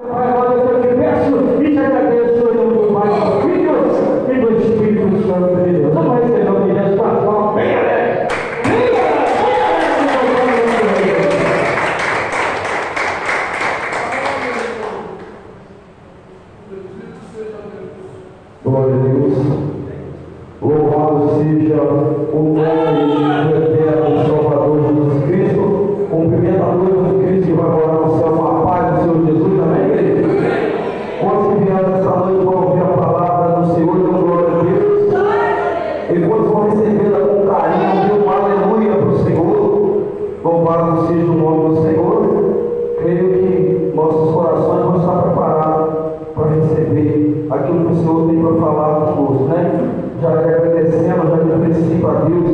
Pai, eu te peço e te agradeço em nome do Pai, do Filho e do Espírito Santo de Deus. Vamos receber o que Deus faz. Bem alegre. Glória a Deus. Louvado seja o nome do eterno Salvador Jesus Cristo. Cumprimento a luz de Cristo que vai morar no céu com a paz do Senhor Jesus. Amém, igreja? Quantos que vieram essa noite vão ouvir a palavra do Senhor, dão glória a Deus. E quantos vão recebê-la com carinho, dê um aleluia para o Senhor. Louvado seja o nome do Senhor. Creio que nossos corações vão estar preparados para receber aquilo que o Senhor tem para falar conosco, né? Já agradecemos, já agradecemos a Deus,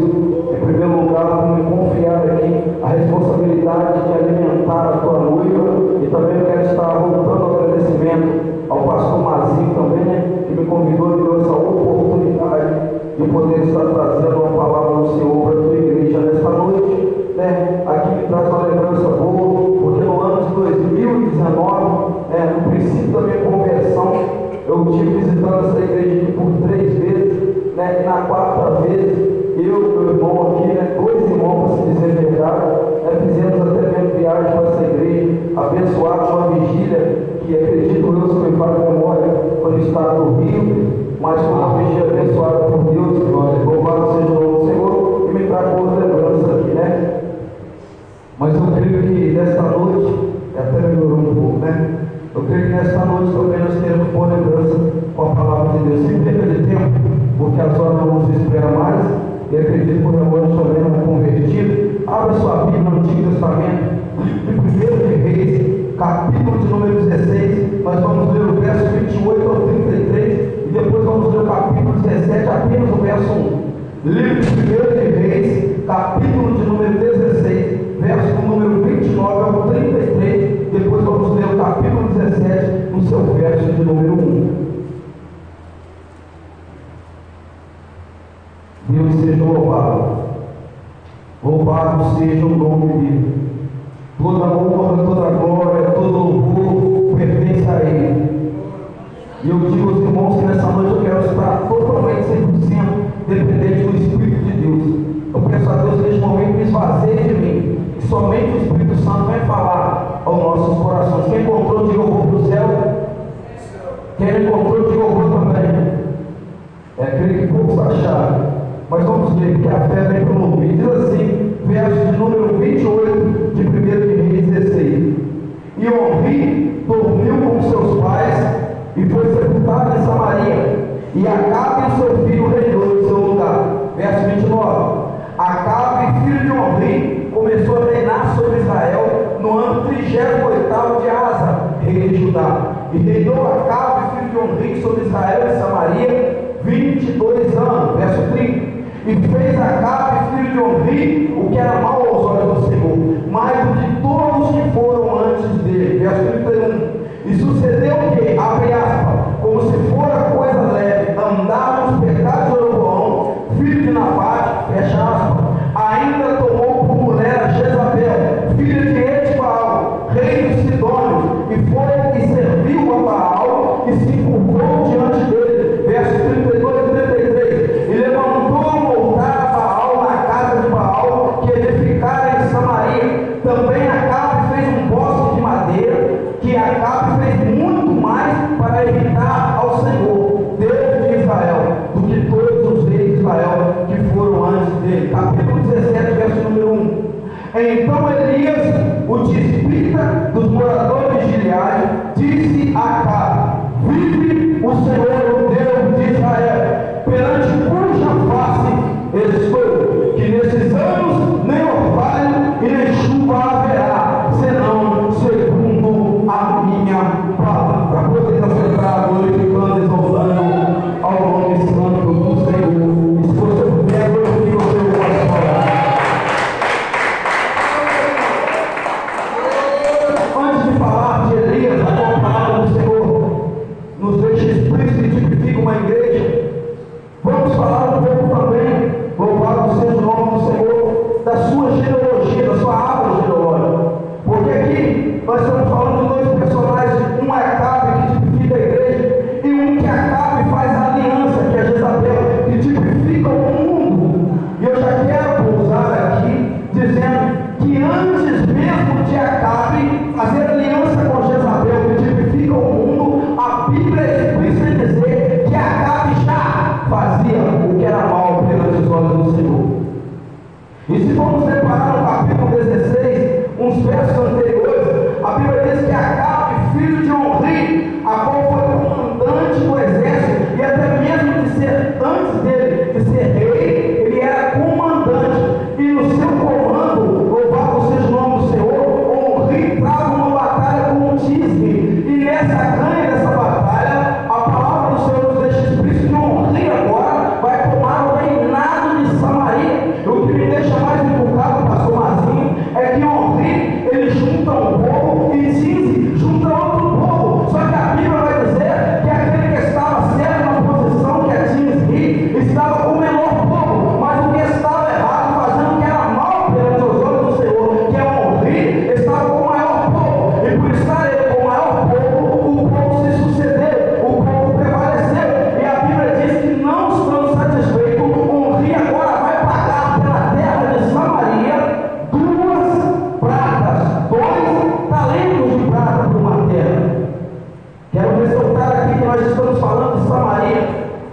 em primeiro lugar, por me confiar aqui a responsabilidade de alimentar a tua noiva, e também quero estar voltando ao agradecimento ao pastor Mazinho também, né? Que me convidou e deu essa oportunidade de poder estar trazendo uma palavra do Senhor para a tua igreja nesta noite, né? Aqui me traz uma lembrança boa, porque no ano de 2019, no princípio da minha conversão, eu estive visitando essa igreja aqui por 3 vezes, né? E na 4ª vez, eu e meu irmão aqui, né? 2 irmãos, para se dizer a verdade, fizemos até mesmo viagem para essa igreja, abençoados uma vigília, que acredito eu, se me falha a memória, quando estava no Rio, mas foi uma vigília abençoada por Deus, louvado seja o nome do Senhor, e me traga outra lembrança aqui, né? Mas eu creio que nesta noite, até melhorou um pouco, né? Eu creio que nesta noite também nós teremos boa lembrança com a palavra de Deus. Sem perda de tempo, porque as horas não nos espera mais, e acredito que o relógio também não é convertido. Abra sua Bíblia no Antigo Testamento, de 1 de Reis, capítulo de número 16. Nós vamos ler o verso 28 ao 33, e depois vamos ler o capítulo 17, apenas o verso 1. Livro de 1 de Reis, capítulo de número 16, verso do número 29 ao 33. Depois vamos ler o capítulo 17, no seu verso de número 1. Deus seja louvado. Louvado seja o nome dele. Toda honra, toda glória, todo louvor pertence a ele. E eu digo aos irmãos que nessa noite eu quero estar totalmente 100% dependente do Espírito de Deus. Eu peço a Deus neste momento me esvazie de mim, e somente o Espírito Santo vai falar aos nossos corações. Quem encontrou, diga eu vou para o céu. Quem não encontrou, diga eu vou também. Creio que poucos acharam. Mas vamos ver que a fé vem para o ouvir. Diz assim, verso de número 28 de 1 de Reis 16. E Omri dormiu com seus pais e foi sepultado em Samaria. E Acabe e seu filho reinou em seu lugar. Verso 29. Acabe, filho de Omri, começou a reinar sobre Israel no ano 38º de Asa, rei de Judá. E reinou Acabe, filho de Omri, sobre Israel e Samaria 22 anos. Verso 30. E fez Acabe, filho de Omri, o que era mal aos olhos do Senhor, mais do que todos que foram antes dele. Verso 31. E sucedeu que, abre aspas, como se fora coisa leve, andar nos pecados de Jeroboão, filho de Nabate, fecha aspas, ainda tomou por mulher a Jezabel, filha de Etibaal, rei dos Sidônios, e foi e serviu a Baal, e se curvou diante dele. Verso 32 e 33. E levantou um altar a Baal na casa de Baal, que edificara em Samaria. Também Acabe fez um poste de madeira, que Acabe fez muito mais para irritar ao Senhor, Deus de Israel, do que todos os reis de Israel que foram antes dele. Capítulo 17, verso número 1. Então Elias, o tisbita dos moradores de Gileade, disse a Acabe: vive o Senhor, o Deus de Israel, perante cuja face estou, que nesses anos nem orvalho e nem chuva haverá, senão segundo a minha palavra.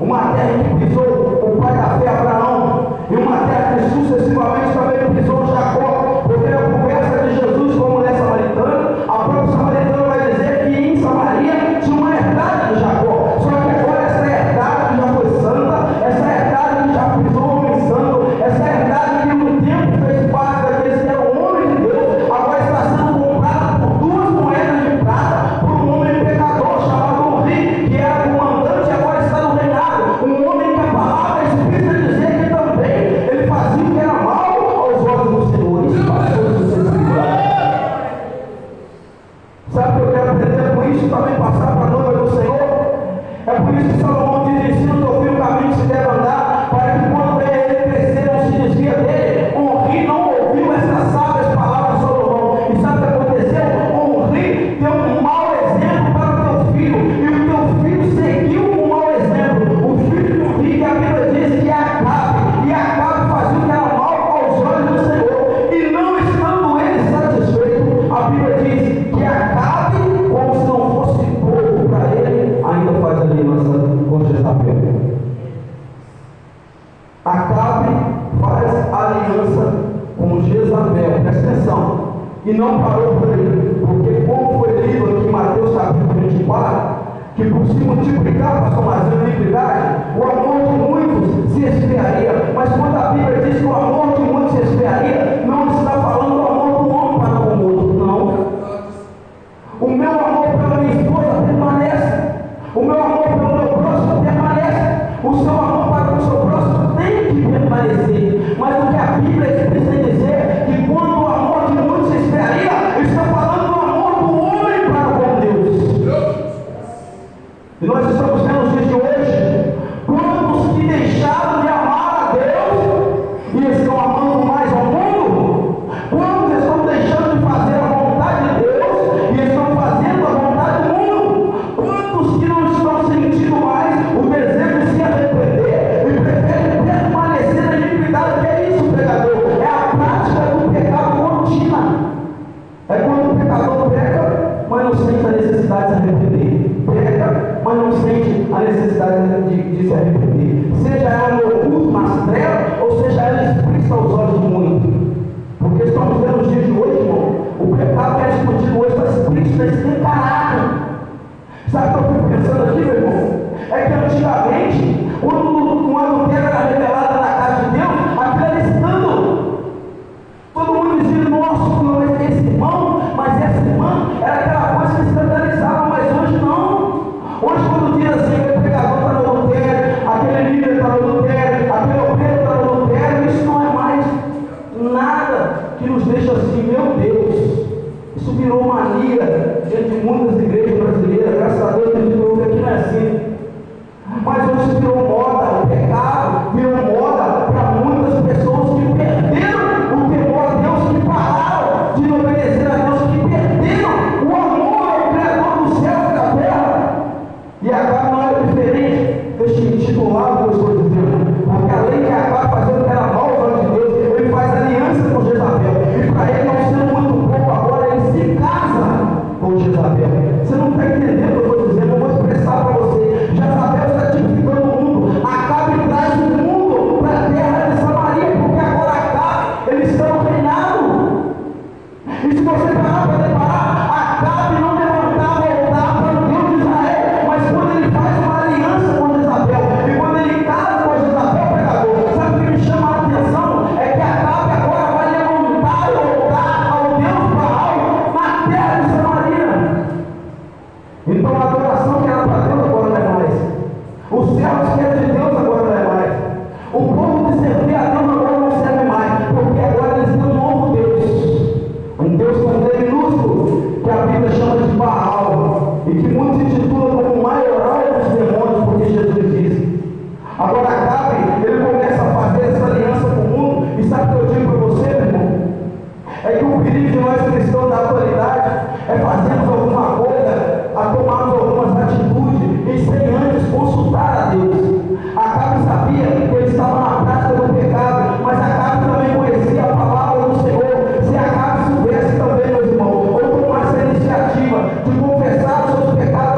uma terra que pisou o pai da fé Abraão, e uma terra que sucessivamente também pisou Jacó, porque a conversa de Jesus com a mulher samaritana, a própria samaritana vai dizer que em Samaria tinha uma herdade de Jacó, só que agora essa herdade já foi santa, essa herdade que já pisou o homem santo, essa herdade que no tempo fez parte daqueles que eram homens de Deus, agora está sendo comprada por 2 moedas de prata, por um homem pecador chamado Henri, que era comandante e agora está no reinado, um homem que a palavra explica dizer que também ele fazia o que era mal aos olhos do Senhor. Isso passou de sucessivamente. Sabe o que eu quero aprender com isso? Também passar para a noiva do Senhor. É por isso que Salomão diz: ensina o teu filho o caminho que se deve andar, para que quando vem ele crescer não se desvia dele. Henri não ouviu essas sábias palavras de Salomão. E sabe o que aconteceu? Henri deu um mau exemplo para o teu filho, e o teu filho seguiu o mau exemplo. O filho de Henri, que a Bíblia diz que é Acabe, e Acabe fazia o que era mal aos olhos do Senhor, e não estando ele satisfeito, a Bíblia diz que Acabe, como se não fosse pouco para ele, ainda faz aliança com Jezabel. Acabe faz aliança com Jezabel, presta atenção, e não parou por aí, porque como foi lido aqui em Mateus capítulo 24, que por se multiplicar, pastor Marcelo, a iniquidade, o amor de muitos se esfriaria. Mas quando a Bíblia diz que o amor de muitos se esfriaria, não está falando do amor do homem para com o outro, não. O meu amor pela minha esposa permanece, o meu amor pelo meu próximo permanece, o seu amor para o seu próximo tem que permanecer. Mas o que a Bíblia precisa dizer é que quando o amor de muitos se esfriaria, está falando do amor do homem para com Deus. E nós estamos vendo nos dias de hoje quantos que deixaram de amar a Deus e estão amando mais ao mundo. Quantos estão deixando de fazer a vontade de Deus e estão fazendo a vontade do mundo. Quantos que não estão sentindo mais o desejo de se arrepender e preferem permanecer na iniquidade. Que é isso, pecador? É a prática do pecado contínua. É quando o pecador peca, mas não sente a necessidade de se arrepender. Peca, mas não sente a necessidade de se arrepender. Seja ela no oculto, nas trevas, ou seja ela explícita aos olhos de muito. Porque estamos vendo os dias de hoje, irmão. O pecado que é discutido hoje está explícito, está escancarado. Sabe o que eu fico pensando aqui, meu irmão? É que antigamente, quando um adultério era revelado na casa de Deus, aquilo era escândalo. Todo mundo dizia: nossa, não é esse irmão, mas essa irmã, era aquela coisa que escandalizava, mas hoje não. Hoje, quando diz assim, aquele pregador está no adultério, aquele líder está no adultério, aquele obreiro está no adultério, isso não é mais nada que nos deixa assim, meu Deus. Isso virou mania diante de muitas igrejas brasileiras. Graças a Deus, a gente ouve aqui não é assim. Mas hoje isso virou moda, o pecado virou moda para muitas pessoas que perderam o temor a Deus, que pararam de obedecer a Deus, que perderam o amor ao Criador do céu e da terra. E agora não é diferente. Deixa eu titular o que eu estou dizendo, porque além de acabar fazendo o que era mal aos olhos de Deus, ele faz aliança com Jezabel, e para ele, não sendo muito pouco agora, ele se casa com Jezabel. Você não está entendendo o que eu estou dizendo? Eu vou expressar para você. Jezabel está tipificando o mundo. Acabe traz o mundo para a terra de Samaria, porque agora Acabe, eles estão no reinado. E se você parar para reparar, Acabe não levantava altar para o Deus de Israel, mas quando ele faz uma aliança com Jezabel, e quando ele casa com Jezabel, pregador, sabe o que me chama a atenção? É que Acabe agora vai levantar o altar ao Deus Baal na terra de Samaria. Então a adoração que era para Deus agora não é mais. Os céus que era de Deus agora não é mais. O povo que servia a Deus agora não serve mais, porque agora eles têm um novo Deus. Um Deus com um D minúsculo, que a Bíblia chama de Baal, e que muitos intitulam como o maioral dos demônios, porque Jesus disse. Agora Acabe, ele começa a fazer essa aliança com o mundo, e sabe o que eu digo para você, meu irmão? É que o perigo de nós cristãos da atualidade é fazermos alguma coisa, a tomarmos algumas atitudes e sem antes consultar a Deus. Acabe sabia que ele estava na prática do pecado, mas Acabe também conhecia a palavra do Senhor. Se Acabe soubesse também, meus irmãos, ou tomasse a iniciativa de confessar os seus pecados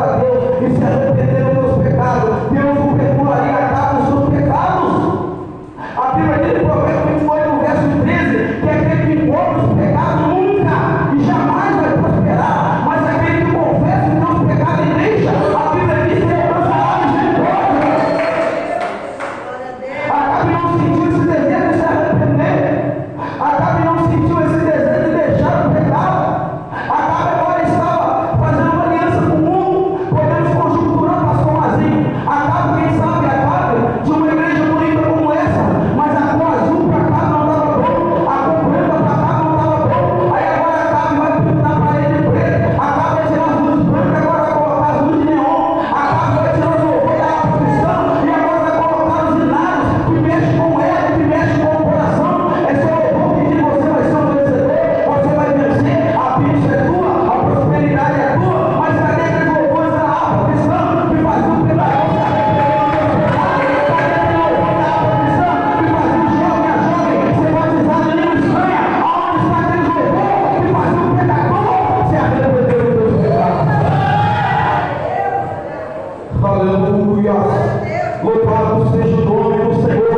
Aleluia. Louvado seja o nome do Senhor.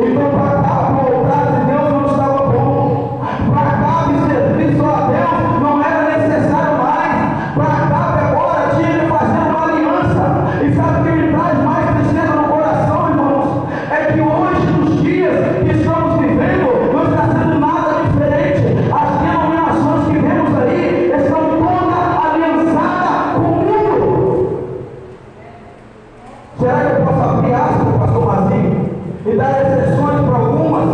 Então, para cá, voltar de Deus não estava bom. Para cá, servir só a Deus não era necessário mais. Para cá, agora tinha que fazer uma aliança. E sabe o que me traz mais tristeza no coração, irmãos? É que hoje, nos dias que estamos vivendo, não está sendo nada diferente. As denominações que vemos aí estão todas aliançadas com o mundo. Será que eu posso abrir aspas, pastor Mazinho, e dar exceções para algumas?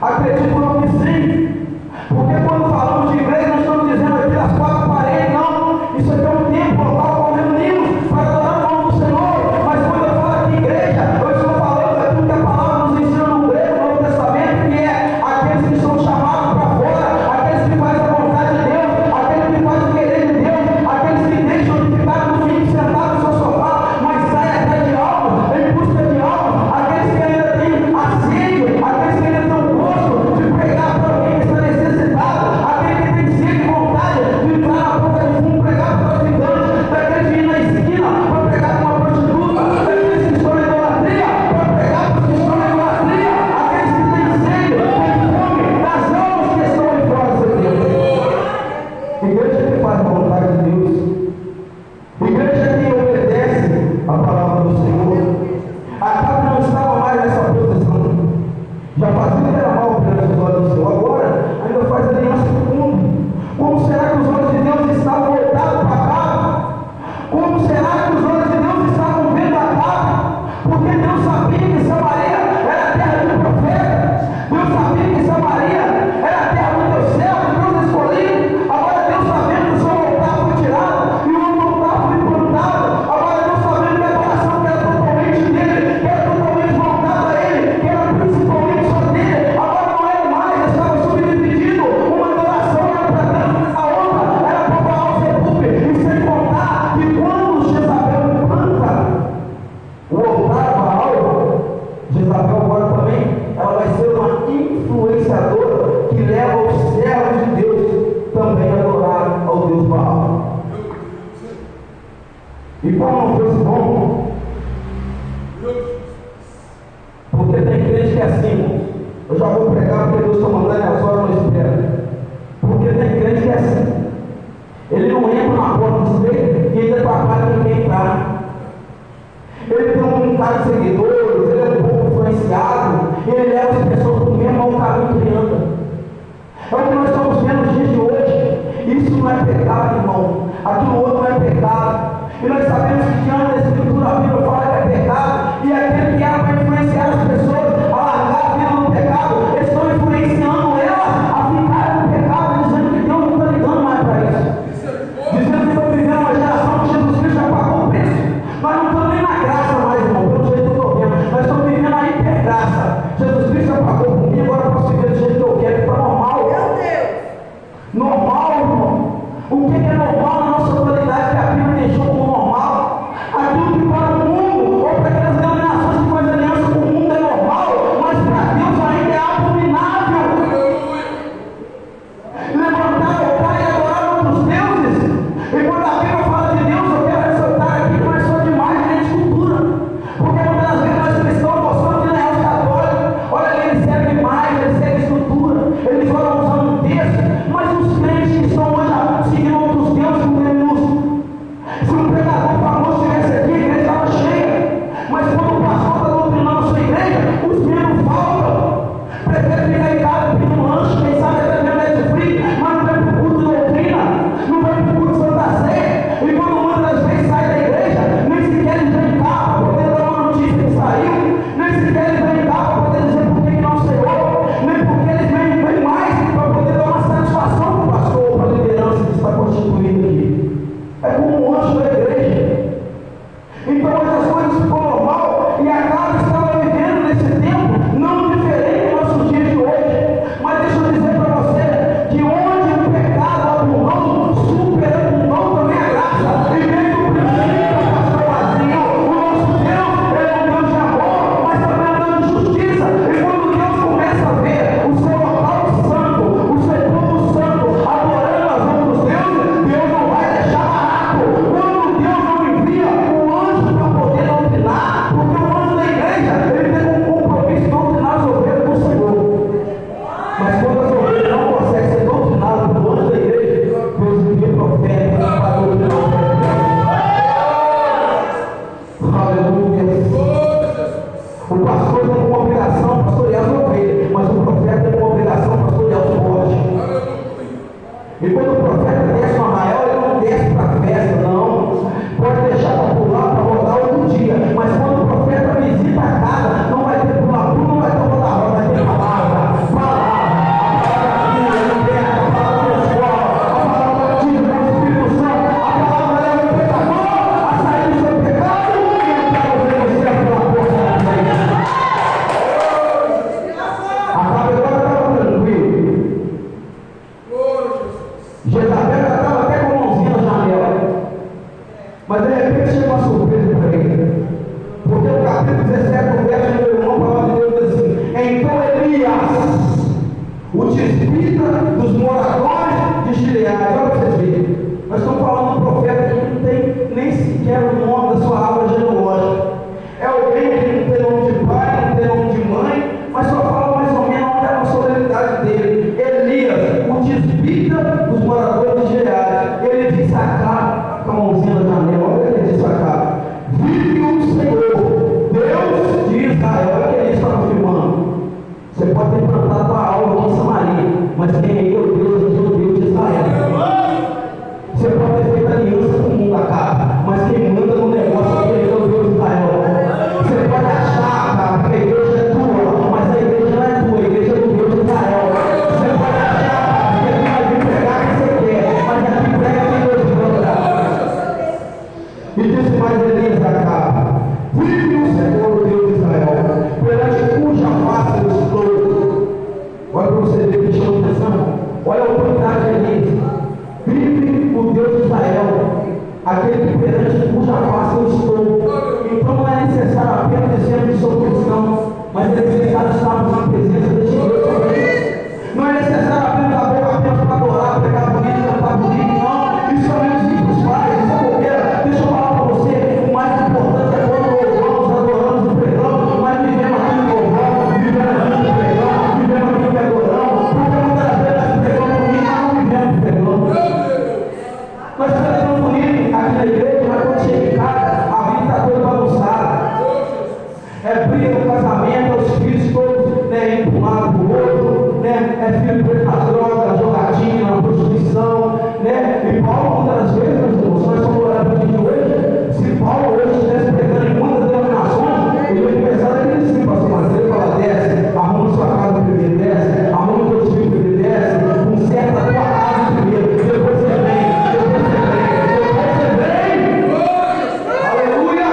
Acredito não que sim. Porque quando falamos de igreja, nós estamos dizendo aqui das quatro paredes, não. Isso aqui é um templo local com reunimos para adorar o nome do Senhor. Mas quando eu falo aqui igreja, eu estou falando daquilo que a palavra nos ensina no grego, no Novo Testamento, que é aqueles que são chamados para fora, aqueles que fazem a vontade de Deus, aqueles que fazem o querer de Deus, aqueles que deixam de ficar no domingo sentado no seu sofá, mas saem atrás de almas, em busca de almas, aqueles que ainda têm a sede, aqueles que ainda têm o gosto de pregar para alguém que está necessitado, aquele que tem sede e vontade de entrar na boca de fundo, pregar para os traficantes, daqueles que ir na esquina para pregar para uma prostituta, daqueles que estão na idolatria para pregar para os que estão na idolatria, aqueles que têm sede, têm fome das almas que estão em fora de Deus. Igreja que faz a vontade de Deus, igreja que obedece a palavra do Senhor. Acabe não estava mais nessa posição, já fazia que era mal perante os olhos do Senhor, agora ainda faz aliança com o mundo. Como será que os olhos de Deus estavam voltados para cá? Como será que os olhos de Deus estavam vendo a cá? Porque Deus sabia que Samaria era a terra de profetas, Deus sabia que Samaria era a terra do Deus servo, Deus escolhido. Agora Deus sabendo que o seu altar foi tirado e o outro altar foi implantado. Agora Deus sabendo que a adoração que era totalmente dele, que era totalmente voltada a ele, que era principalmente só dele, agora não era mais, estava subdividido. Uma adoração era para Deus, a outra era para Baal Zebub. E sem contar que quando Jezabel implanta o altar a Baal, Jezabel agora também, ela vai ser uma influenciadora que leva os servos de Deus também a adorar ao Deus Baal. E como não fosse bom, porque tem crente que é assim, irmãos. Eu já vou pregar porque Deus está mandando e as horas não esperam. Porque tem crente que é assim. Ele não entra na porta estreita e ainda atrapalha quem quer entrar. Ele tem um cara de seguidores, ele é um pouco influenciado, ele leva as pessoas para o mesmo mau caminho que ele anda. É o que nós estamos vendo nos dias de hoje. Isso não é pecado, irmão. Aquilo outro não é pecado. E nós sabemos que diante da Escritura a Bíblia fala que é pecado. E aquele que era para influenciar as pessoas a largar a vida no pecado, eles estão influenciando elas a ficarem no pecado, dizendo que Deus não está ligando mais para isso. Dizendo que estão vivendo uma geração que Jesus de repente chega uma surpresa para ele. Porque no capítulo 17, o verso número 1, a palavra de Deus diz assim: então Elias, o tisbita dos moradores de Gileade. Olha para vocês verem, nós estamos falando de um profeta que não tem nem sequer o nome da sua árvore genealógica. É alguém que não tem nome de pai, não tem nome de mãe, mas só fala mais ou menos até a solenidade dele. Elias, o tisbita dos moradores de Gileade. Ele diz Acá, com a mãozinha na janela, olha o que ele diz Acá: vive o Senhor, Deus de Israel. Olha o que ele está afirmando. Você pode ter plantado a alma em Samaria, mas quem é eu, Deus, eu sou o Deus de Israel. Você pode ter feito aliança com o mundo acá, mas quem manda no negócio aqui é o Deus de Israel. Você pode achar, cara, que a igreja é tua, mas a igreja não é tua, a igreja é do Deus de Israel. Você pode achar que aqui vai vir pregar o que você quer, mas aqui prega quem Deus manda. E disse mais Elias acá: vive o Senhor, o Deus de Israel, perante cuja face eu estou. Olha para você ver que chama atenção. Olha a autoridade de Elias. Vive o Deus de Israel, aquele que perante cuja face eu estou. Então não é necessário apenas dizer que sou cristão, mas é necessário estarmos na presença deste Deus também. Não é necessário apenas a boca para adorar, pregar bonito, cantar bonito, não. Isso somente diz os pais, isso é bobeira. Deixa eu falar para você: o mais importante é quando louvamos, adoramos e pregamos, mas vivemos aqui no louvão, vivemos aqui no pregão, vivemos aqui no adoramos, porque muitas vezes nós pregamos bonito, mas não vivemos pregando. Nós pregamos bonito aqui na igreja, mas quando chega em casa, a vida está toda bagunçada. É briga no casamento, os filhos todos, né, indo para um lado para o outro, né, é filho preso na droga, na jogatina, na prostituição, né, e Paulo, muitas das vezes, meus irmãos, nós estamos orando aqui hoje. Se Paulo hoje estivesse pregando em muitas denominações, ele ia começar daquele assim, pastor Marcelo, ele fala: desce, arruma sua casa primeiro, desce, arruma teus filhos primeiro, desce, conserta a tua casa primeiro, depois você vem, depois você vem, depois você vem. Aleluia!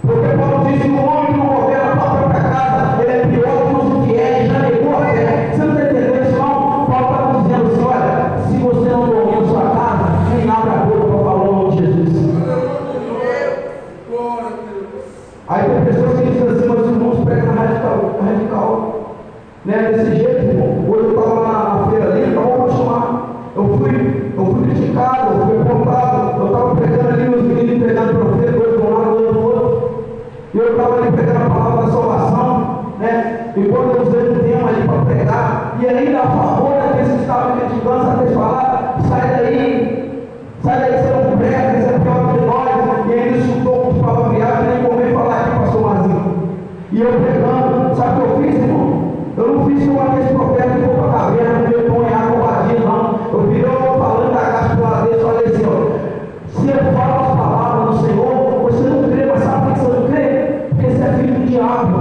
Porque Paulo disse que o homem que não governa a sua própria casa, ele é pior que os infiéis, já negou a fé. Você não está entendendo isso, não? Paulo está dizendo assim: olha, se você não domina a sua casa, nem abre a boca para falar o nome de Jesus. Aí tem pessoas que dizem assim: mas os irmãos pregam radical, né? Desse jeito, irmão. Hoje eu estava na feira ali, então vou continuar. Eu fui criticado, eu fui apontado. Eu estava pregando ali, meus meninos pregando profeta, dois de um lado, dois do outro. E eu estava ali pregando a palavra da salvação, né? E quando eu usei um tema ali para pregar, e ainda a favor daqueles que estavam criticando, sabe o que eles falaram? Sai daí, você não prega, você é pior que nós. E ainda insultou com palavreados, nem convém falar aqui, pastor Marzinho. E eu pregando, sabe o que eu fiz, irmão? Eu não fiz como aqueles profetas que foram para a caverna, não veio pão e água vadia, não. Eu virei falando da graça do lado dele, falei assim: ó, se eu falo as palavras do Senhor, você não crê, mas sabe por que você não crê? Porque você é filho do diabo.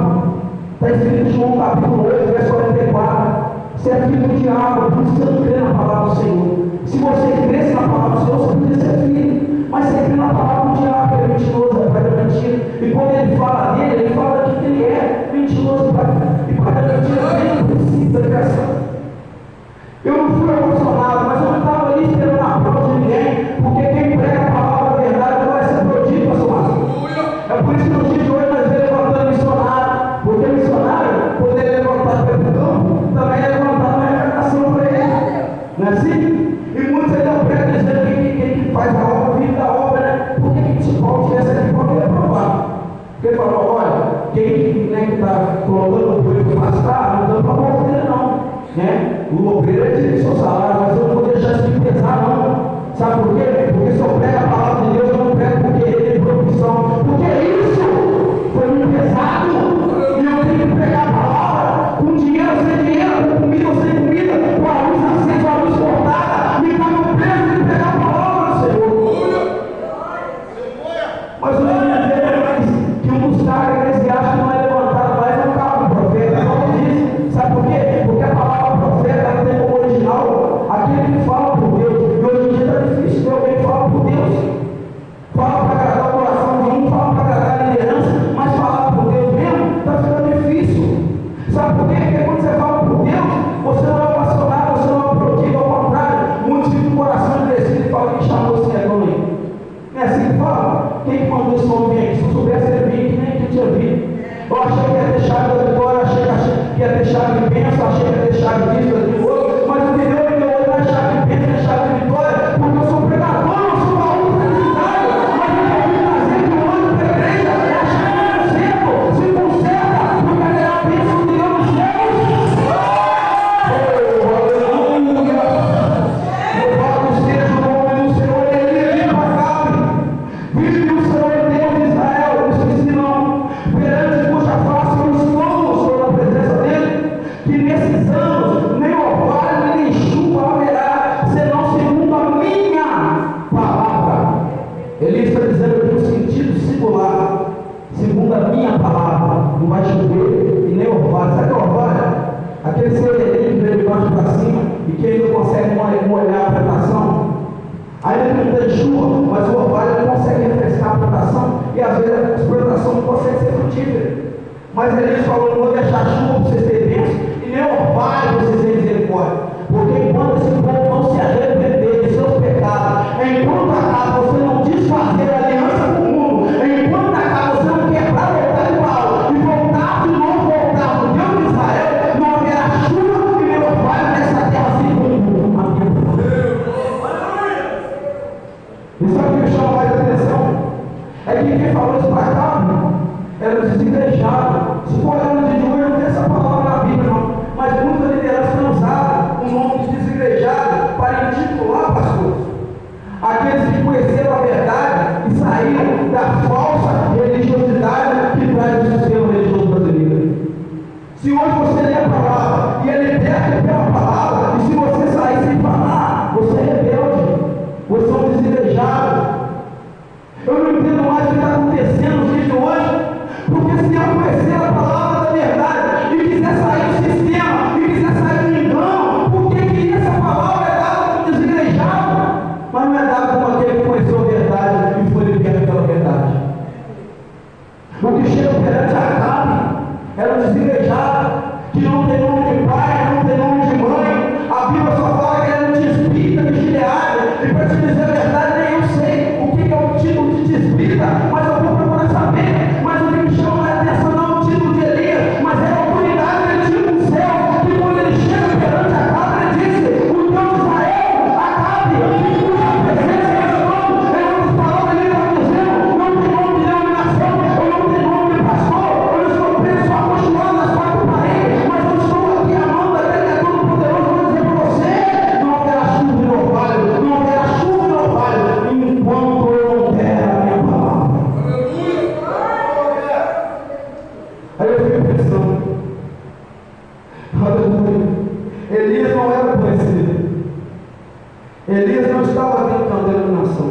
Está escrito em João capítulo 8, verso 44. Você é filho do diabo, por isso você não crê na palavra do Senhor. Se você cresce na palavra do Senhor, você poderia ser filho. Mas você crê na palavra do diabo, que é mentiroso, é pai da mentira. E quando ele fala dele, ele fala que ele é mentiroso, e pai da mentira vem do princípio da criação. Eu não fui emocionado, mas eu não estava ali esperando a prova de ninguém, porque quem prega a palavra da verdade não vai ser proibido, pastor Marcos. É por isso que no dia de hoje nós vemos levantando missionário, porque missionário, poder levantar para o campo, também é levantar uma arrecadação para ele. Não é assim? E muitos ainda pregam dizendo que quem faz a obra vive da obra, né? Por que se Paulo tivesse aqui para ele aprovar? Porque ele falou: olha, quem está colocando o povo para pastar, não dá para a obra dele, não. Né? O obreiro é de seu salário, mas eu não vou deixar isso de pesar, não. Sabe por quê? Porque se eu prego a palavra de Deus, eu não prego porque ele tem profissão. Porque isso foi muito pesado. E eu tenho que pregar a palavra com dinheiro ou sem dinheiro, com comida ou sem comida, com a luz acesa ou a luz cortada. Me pago preso de pregar a palavra do Senhor. Mas o menino dele que um buscar eclesiástico não é levantado, mas é um carro do profeta. Não diz. Sabe por quê? Porque a palavra profeta ela tem como original aquele que fala por Deus. E hoje em dia está difícil ter alguém que fala por Deus. Fala para agradar o coração de um, fala para agradar a liderança, mas falar por Deus mesmo está ficando difícil. Sabe por quê? Porque quando você fala por Deus, você não é apaixonado, você não é produtivo, ao contrário, muitos ficam com o coração endurecido e falam que chamou esse negócio aí. Não é assim que fala? quem mandou esse homem vir aqui? Se eu soubesse, ele vinha que nem que tinha vindo. Eu achei que ia ter chave da vitória, achei que ia ter chave de bênção, achei que ia ter chave disso, daquilo outro, mas o que Deus me deu hoje não é chave de bênção, é chave de vitória, porque eu sou pregador, eu sou baú da felicidade, mas eu vou me trazer de um ano para a igreja, a chave do centro, se conserta, porque terá a bênção de Deus nos céus. Oh, aleluia! Louvado seja o nome do Senhor, ele é impagável. Vive o Senhor Deus de Israel, não esqueci não, perante cuja face eu estou na presença dele, que nesses anos nem orvalho nem chuva haverá, senão segundo a minha palavra. Ele está dizendo que no sentido singular, segundo a minha palavra, não vai chover e nem orvalho. Sabe o que é orvalho? Aquele sereninho que vem de baixo para cima e que ainda consegue molhar a plantação. Ainda que não tem chuva, mas o orvalho não consegue refrescar a plantação e às vezes a plantação não consegue ser frutífera. Mas Elias falou: não vou deixar chuva para vocês terem bênção e nem orvalho para vocês terem misericórdia, porque enquanto esse povo não se arrepender de seus pecados, enquanto acaba você não desfazer a aliança com o mundo, enquanto acaba você não quebrar o altar de Baal e voltar de novo, voltar no Deus de Israel, não haverá chuva e nem orvalho nessa terra sem mundo. E sabe o que me chama mais a atenção? É que quem falou isso para cá era desigrejado. Se for olhar no dia de hoje, não tem essa palavra na Bíblia, não. Mas muita liderança não usava o nome de desigrejado para intitular pastores. Aqueles que conheceram a verdade e saíram da falsa religiosidade que traz o sistema religioso brasileiro. Se hoje você lê a palavra e é liberto pela palavra, e se você sair sem falar, você é rebelde, você é um desigrejado. Eu não entendo mais o que está acontecendo nos dias de hoje, porque se eu conhecer a palavra da verdade e quiser sair do sistema, e quiser sair do engano, porque que essa palavra é dada como desigrejado, mas não é dada como aquele que conheceu a verdade e foi liberto pela verdade. O que chega perante Acabe era um desigrejado, que não tem nome de pai, não tem nome de mãe. A Bíblia só fala que ele era um desespírita de Gileade, e para te dizer a verdade, nem eu sei o que é o título de desespírita, mas eu vou procurar saber. Mas o que me chama a atenção não é o título de Elias, mas é a autoridade que ele tinha no céu, que quando ele chega perante Acabe, ele disse: o Deus de Israel, Acabe, que cuja presença é esse nome, é uma das palavras que ele está dizendo: não tem nome de denominação, eu não tenho nome de pastor, eu não estou preso só apaixonado nas quatro paredes, mas eu estou aqui amando aquele que é todo poderoso. Vou dizer para você: não haverá chuva no orvalho, não haverá chuva no orvalho, enquanto eu não der a minha palavra. Aí eu fico pensando, aleluia, Elias não era conhecido, Elias não estava dentro da denominação,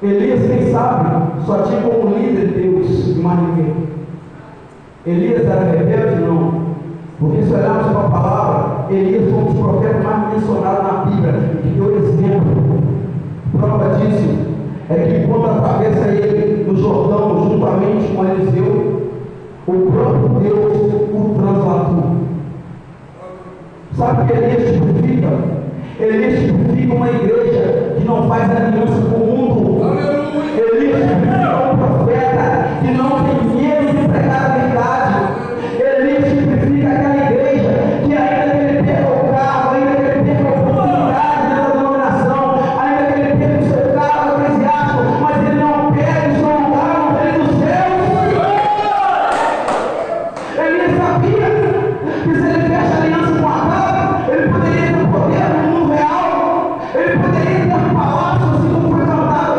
Elias, quem sabe, só tinha como líder Deus e mais ninguém. Elias era rebelde? Não, porque se olharmos para a palavra, Elias foi um dos profetas mais mencionados na Bíblia, que deu exemplo. Prova disso é que quando atravessa ele no Jordão, juntamente com Eliseu, o próprio Deus o translatou. Sabe o que Elias tipifica? Elias tipifica uma igreja que não faz aliança com o mundo. Elias tipifica um profeta que não tem medo de pregar a verdade. Elias tipifica aquela igreja que ainda que ele perca o carro, ainda que ele perca a oportunidade da denominação, ainda que ele perca o seu carro eclesiástico, mas ele não perde o seu lugar no reino dos céus. Elias sabia que se ele fecha aliança com Acabe, ele poderia ter poder no mundo real, ele poderia ter palácio, assim como foi cantado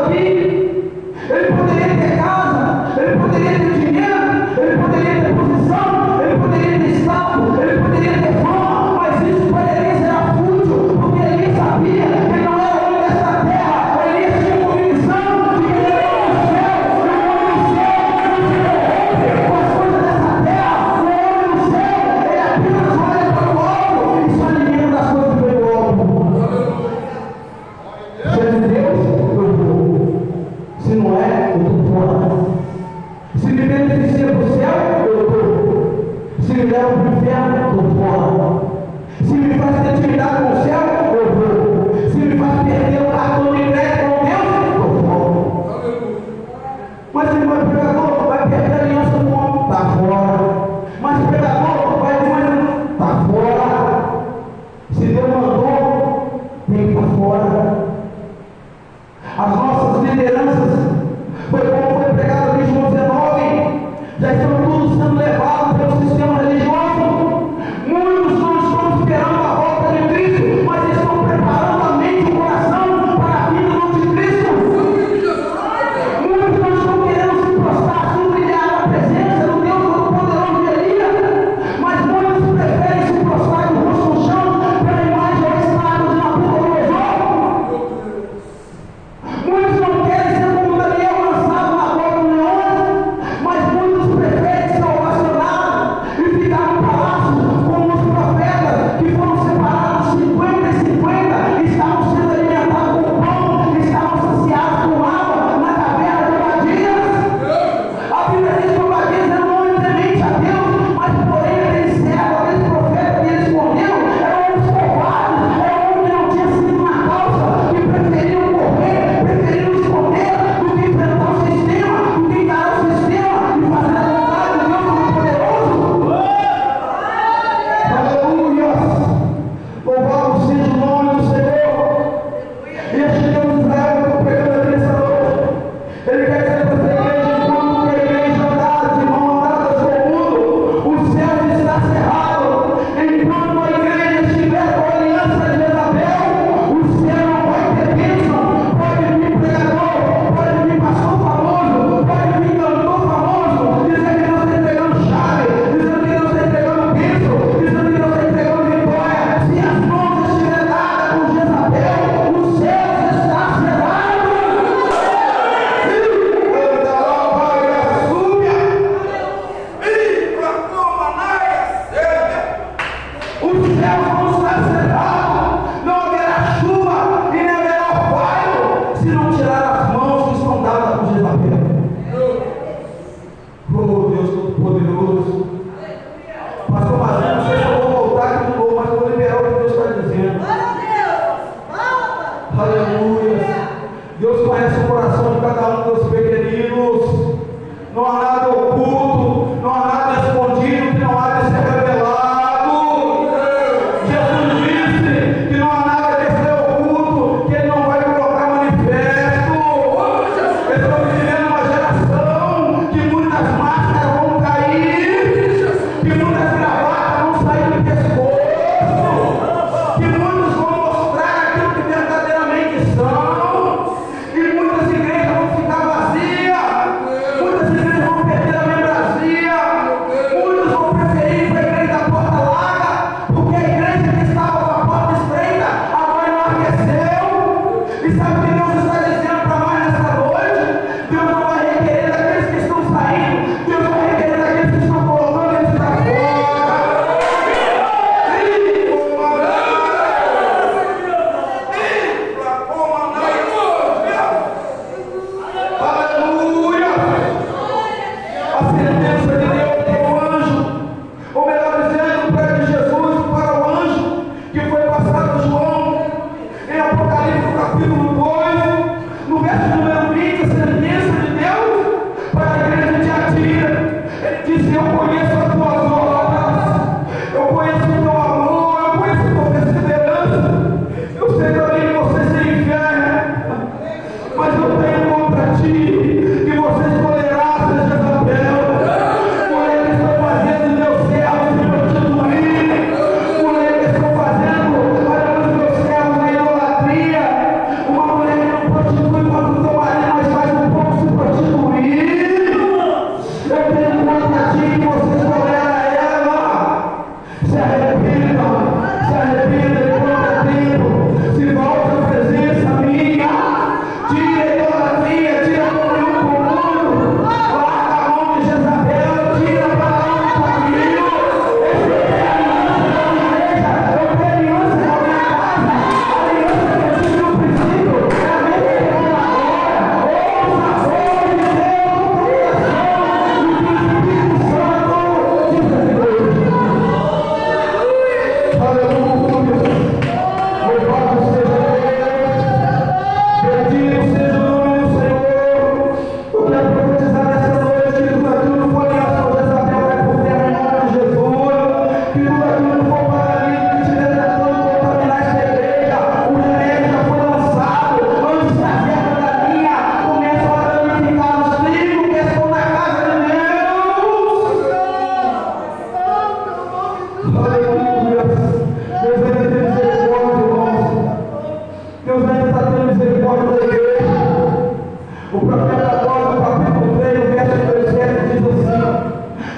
O profeta Agora, no capítulo 3, no verso 17, diz assim: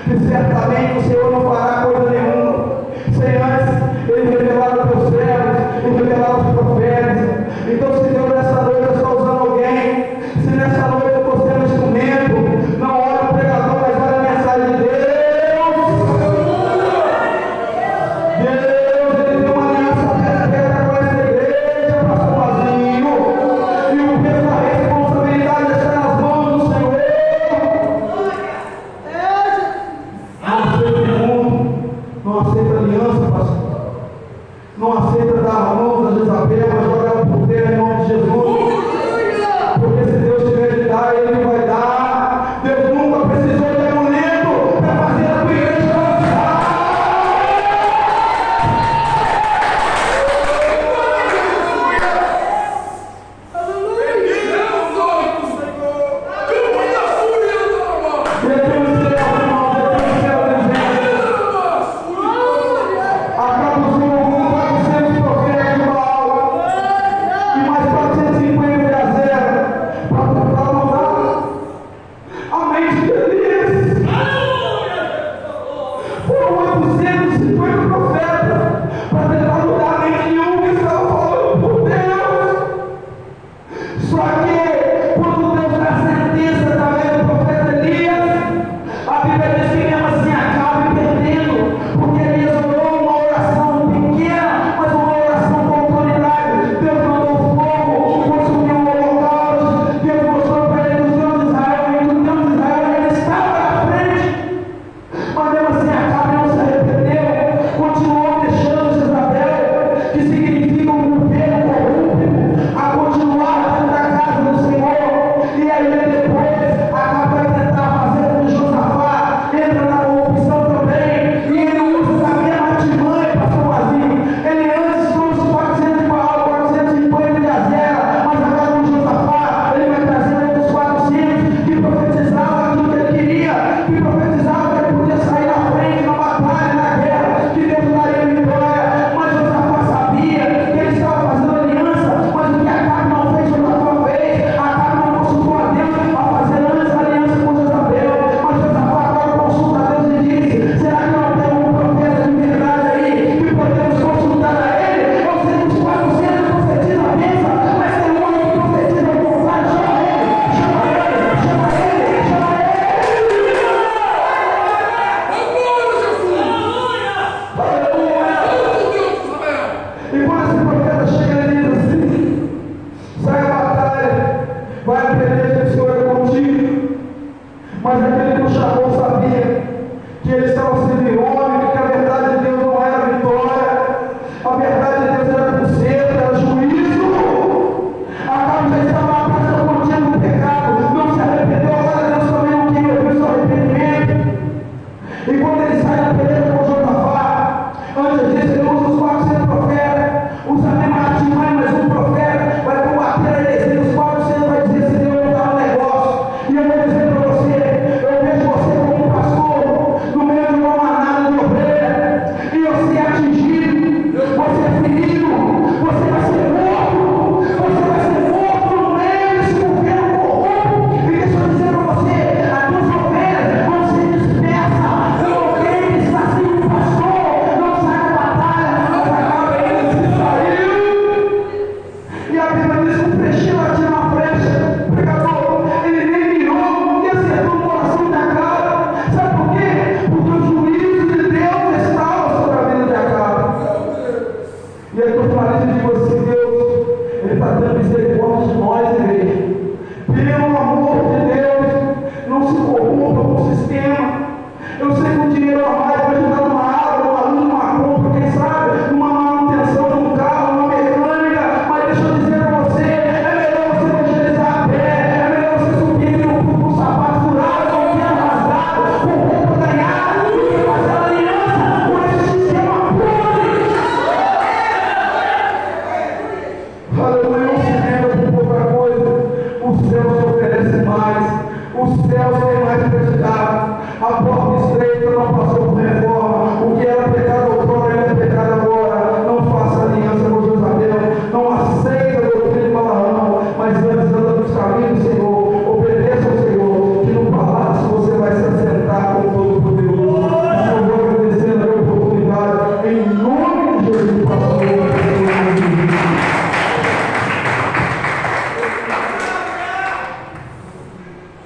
que certamente o Senhor não fará coisa nenhuma, sem antes Ele revelar os teus servos e revelar os profetas. Então, se Deus nessa noite está usando alguém, se nessa noite eu estou sendo instrumento, não olha o pregador, mas olha a mensagem de Deus. Deus, Ele tem uma aliança perfeita com essa igreja, pastor Mazinho, e o peso da responsabilidade está nas mãos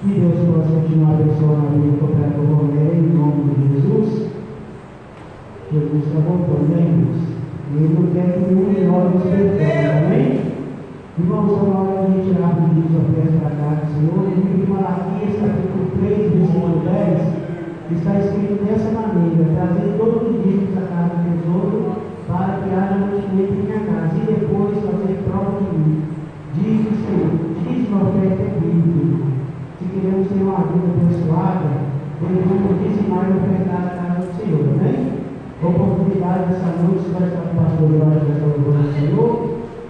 Que Deus possa continuar abençoando a vida do cooperador Romero, em nome de Jesus. Jesus está voltando, né, irmãos? Ele não quer que nenhum de nós nos perdamos, amém? Irmãos, é uma hora de a gente tirar o livro da peça para cá do Senhor. No livro de Malaquias, capítulo 3, versículo 10, está escrito dessa maneira: trazer todos os dízimos da casa do tesouro, para que haja mantimento em minha casa, e depois fazer prova de mim. Diz o Senhor, diz uma oferta bíblica. Se queremos ter uma vida abençoada, devemos dizimar e ofertar a casa do Senhor, amém? Oportunidade dessa noite, vai estar com o pastor Jorge, vai estar louvando o Senhor.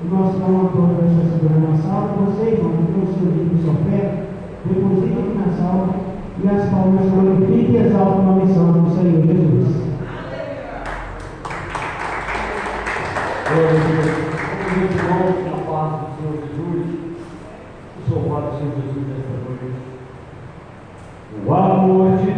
O nosso irmão Antônio vai estar segurando a sala. Você, irmão, que tem o seu livro de oferta, deposite aqui na sala e as palmas glorifiquem e exaltam a missão do Senhor Jesus. Glória a Deus. Meus irmãos, na paz do Senhor Jesus, o Senhor do Senhor Jesus nesta noite. O amor de